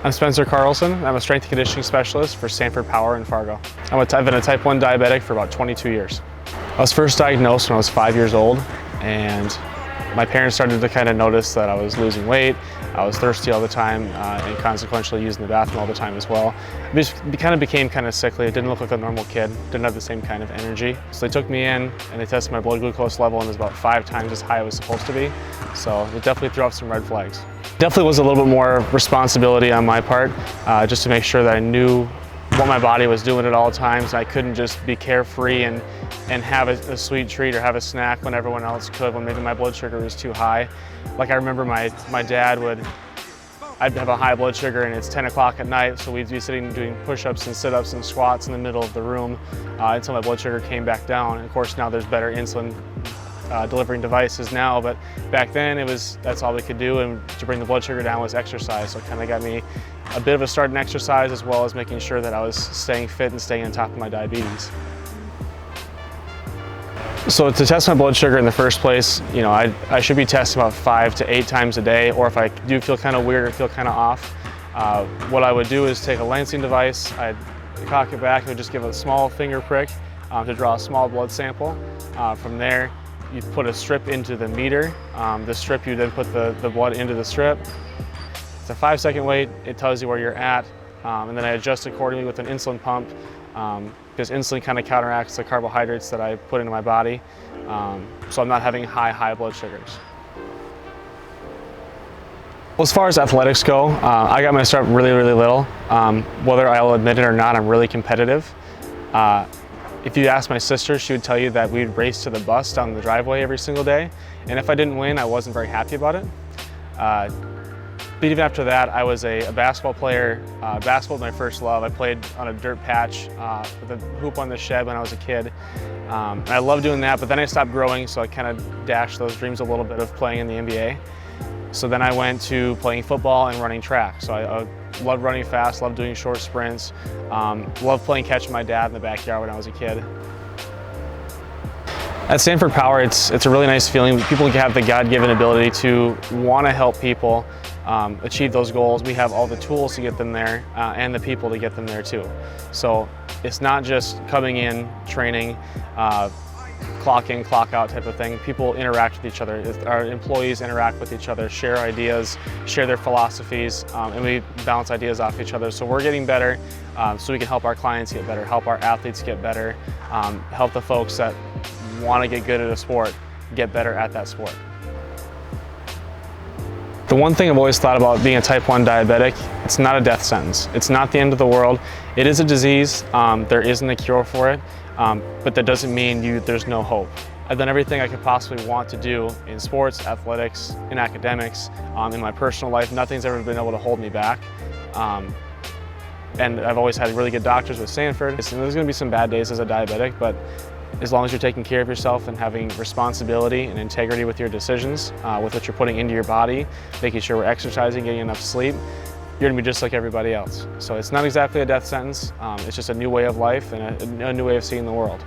I'm Spencer Carlson. I'm a strength and conditioning specialist for Sanford POWER in Fargo. I've been a type 1 diabetic for about 22 years. I was first diagnosed when I was 5 years old, and my parents started to kind of notice that I was losing weight. I was thirsty all the time and consequentially using the bathroom all the time as well. I became kind of sickly. I didn't look like a normal kid, didn't have the same kind of energy. So they took me in and they tested my blood glucose level, and it was about 5 times as high as it was supposed to be. So it definitely threw up some red flags. Definitely was a little bit more responsibility on my part, just to make sure that I knew what my body was doing at all times. I couldn't just be carefree and have a sweet treat or have a snack when everyone else could, when maybe my blood sugar was too high. Like I remember my dad I'd have a high blood sugar and it's 10 o'clock at night, so we'd be sitting doing push-ups and sit-ups and squats in the middle of the room until my blood sugar came back down. And of course now there's better insulin delivering devices now, but back then that's all we could do, and to bring the blood sugar down was exercise. So it kind of got me a bit of a start in exercise, as well as making sure that I was staying fit and staying on top of my diabetes. So to test my blood sugar in the first place, I should be testing about 5 to 8 times a day, or if I do feel kind of weird or feel kind of off, what I would do is take a lancing device, I'd cock it back, and would just give a small finger prick to draw a small blood sample. From there, you put a strip into the meter. The strip, you then put the blood into the strip. It's a 5-second wait. It tells you where you're at, and then I adjust accordingly with an insulin pump, because insulin kind of counteracts the carbohydrates that I put into my body, so I'm not having high blood sugars. Well, as far as athletics go, I got my start really little. Whether I'll admit it or not, I'm really competitive. If you ask my sister, she would tell you that we'd race to the bus down the driveway every single day, and if I didn't win, I wasn't very happy about it. But even after that, I was a basketball player. Basketball was my first love. I played on a dirt patch with a hoop on the shed when I was a kid. And I loved doing that, but then I stopped growing, so I kind of dashed those dreams a little bit of playing in the NBA. So then I went to playing football and running track. So I loved running fast, loved doing short sprints, loved playing catch with my dad in the backyard when I was a kid. At Sanford POWER, it's a really nice feeling. People have the God-given ability to want to help people achieve those goals. We have all the tools to get them there and the people to get them there too. So it's not just coming in, training, clock in, clock out type of thing. People interact with each other. Our employees interact with each other, share ideas, share their philosophies, and we bounce ideas off each other. So we're getting better so we can help our clients get better, help our athletes get better, help the folks that want to get good at a sport get better at that sport. The one thing I've always thought about being a type 1 diabetic, it's not a death sentence. It's not the end of the world. It is a disease. There isn't a cure for it, but that doesn't mean there's no hope. I've done everything I could possibly want to do in sports, athletics, in academics, in my personal life. Nothing's ever been able to hold me back. And I've always had really good doctors with Sanford. There's going to be some bad days as a diabetic, but as long as you're taking care of yourself and having responsibility and integrity with your decisions, with what you're putting into your body, making sure we're exercising, getting enough sleep, you're gonna be just like everybody else. So it's not exactly a death sentence, it's just a new way of life and a new way of seeing the world.